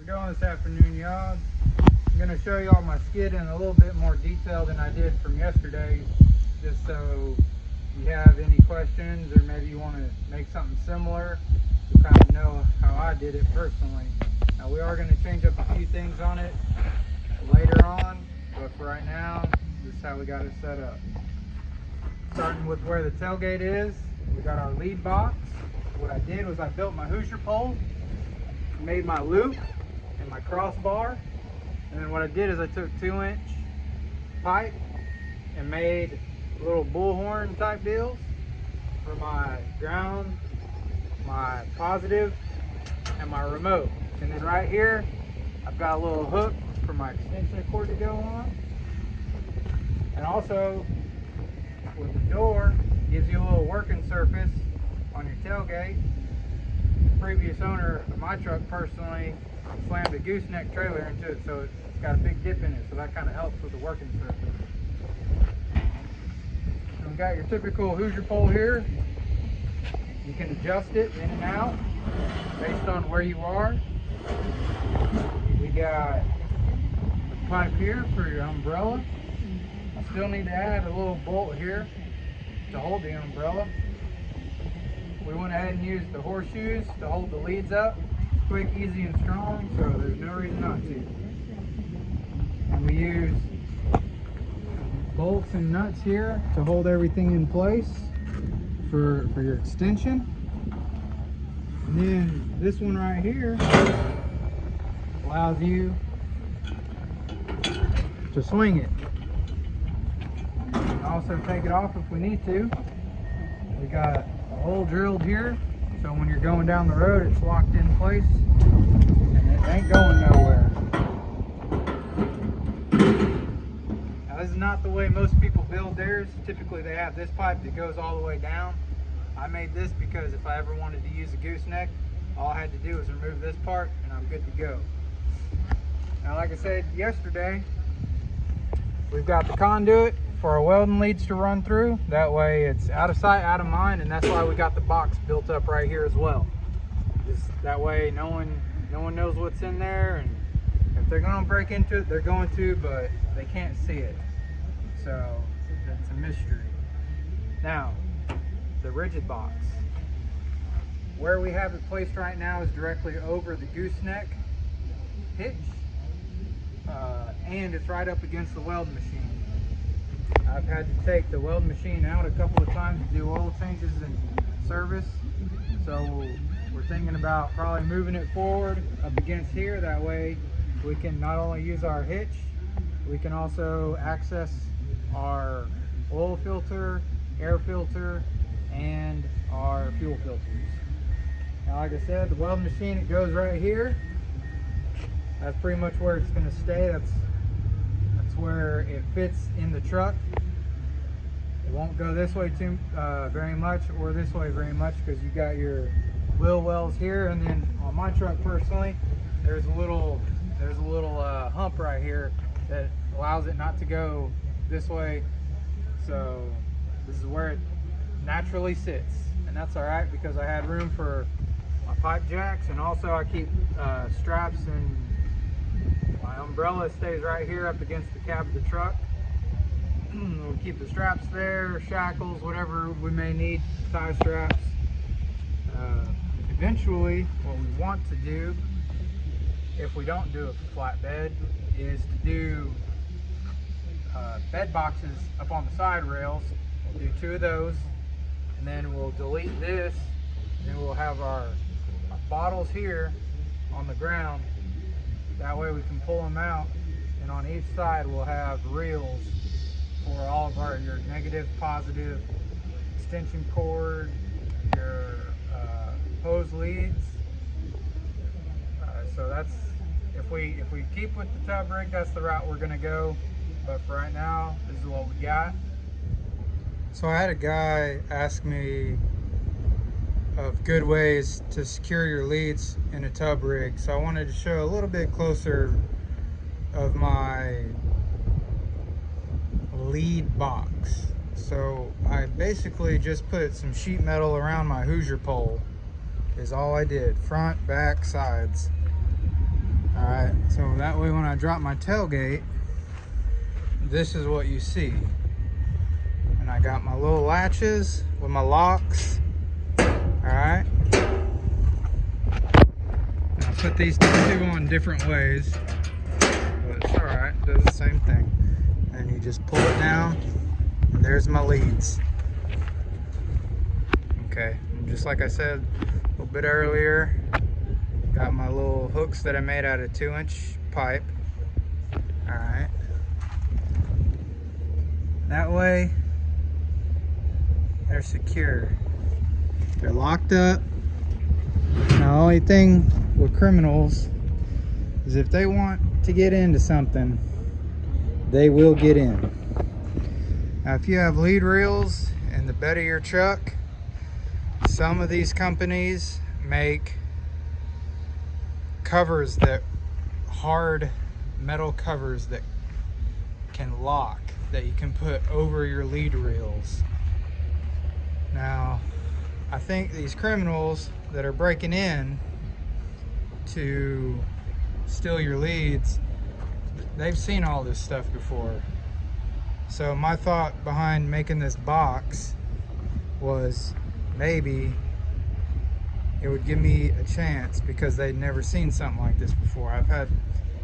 How's it going this afternoon, y'all? I'm going to show you all my skid in a little bit more detail than I did from yesterday, just so you have any questions or maybe you want to make something similar to kind of know how I did it personally. Now we are going to change up a few things on it later on, but for right now, this is how we got it set up. Starting with where the tailgate is, we got our lead box. What I did was I built my Hoosier pole, made my loop and my crossbar, and then what I did is I took 2-inch pipe and made little bullhorn type deals for my ground, my positive, and my remote. And then right here I've got a little hook for my extension cord to go on, and also with the door gives you a little working surface on your tailgate. The previous owner of my truck personally slammed a gooseneck trailer into it, so it's got a big dip in it, so that kind of helps with the working surface. So we've got your typical Hoosier pole here. You can adjust it in and out based on where you are. We got a pipe here for your umbrella. I still need to add a little bolt here to hold the umbrella. We went ahead and used the horseshoes to hold the leads up. It's quick, easy, and strong, so there's no reason not to. And we use bolts and nuts here to hold everything in place for your extension. And then this one right here allows you to swing it. Also take it off if we need to. We got a hole drilled here, so when you're going down the road it's locked in place and it ain't going nowhere. Now this is not the way most people build theirs. Typically they have this pipe that goes all the way down. I made this because if I ever wanted to use a gooseneck, all I had to do was remove this part and I'm good to go. Now like I said yesterday, we've got the conduit for our welding leads to run through. That way it's out of sight, out of mind, and that's why we got the box built up right here as well. Just that way no one knows what's in there, and if they're gonna break into it, they're going to, but they can't see it. So it's a mystery. Now, the rigid box. Where we have it placed right now is directly over the gooseneck hitch, and it's right up against the welding machine. I've had to take the welding machine out a couple of times to do oil changes and service, so we're thinking about probably moving it forward up against here. That way we can not only use our hitch, we can also access our oil filter, air filter, and our fuel filters. Now like I said, the welding machine, it goes right here. That's pretty much where it's going to stay. That's where it fits in the truck. It won't go this way too very much, or this way very much, because you got your wheel wells here, and then on my truck personally, there's a little hump right here that allows it not to go this way. So this is where it naturally sits, and that's all right because I had room for my pipe jacks, and also I keep straps, and my umbrella stays right here up against the cab of the truck. We'll keep the straps there, shackles, whatever we may need, tie straps. Eventually, what we want to do, if we don't do a flatbed, is to do bed boxes up on the side rails. We'll do 2 of those, and then we'll delete this, and then we'll have our bottles here on the ground. That way we can pull them out, and on each side we'll have reels for all of your negative, positive extension cord, your hose leads. So that's, if we keep with the tub rig, that's the route we're gonna go. But for right now, this is what we got. So I had a guy ask me of good ways to secure your leads in a tub rig, so I wanted to show a little bit closer of my lead box. So I basically just put some sheet metal around my Hoosier pole, is all I did, front, back, sides. that way when I drop my tailgate, this is what you see. And I got my little latches with my locks. Alright. I put these two on different ways, but it's alright, it does the same thing. And you just pull it down, and there's my leads. Okay, and just like I said a little bit earlier, got my little hooks that I made out of 2-inch pipe. Alright. That way, they're secure. They're locked up. Now, the only thing with criminals is if they want to get into something, they will get in. Now, if you have lead reels in the bed of your truck, some of these companies make covers, that hard metal covers that can lock, that you can put over your lead reels. Now, I think these criminals that are breaking in to steal your leads, they've seen all this stuff before. So my thought behind making this box was maybe it would give me a chance, because they'd never seen something like this before. I've had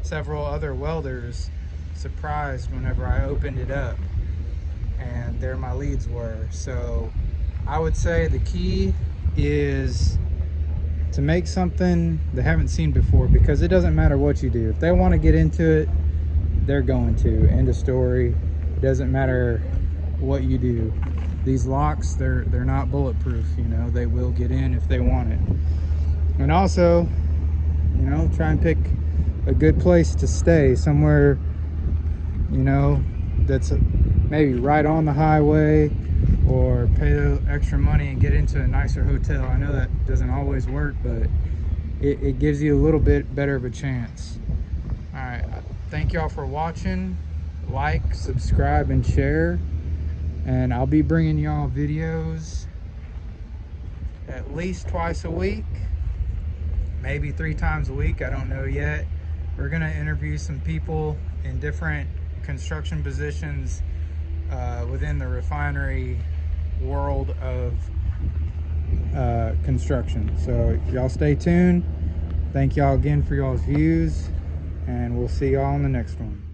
several other welders surprised whenever I opened it up and there my leads were. So I would say the key is to make something they haven't seen before, because it doesn't matter what you do. If they want to get into it, they're going to. End of story. It doesn't matter what you do. These locks, they're not bulletproof, you know. They will get in if they want it. And also, you know, try and pick a good place to stay, somewhere, you know, that's maybe right on the highway, or pay the extra money and get into a nicer hotel. I know that doesn't always work, but it gives you a little bit better of a chance. All right, thank y'all for watching. Like, subscribe, and share. And I'll be bringing y'all videos at least twice a week, maybe 3 times a week, I don't know yet. We're gonna interview some people in different construction positions within the refinery world of construction. So y'all stay tuned. Thank y'all again for y'all's views, and we'll see y'all in the next one.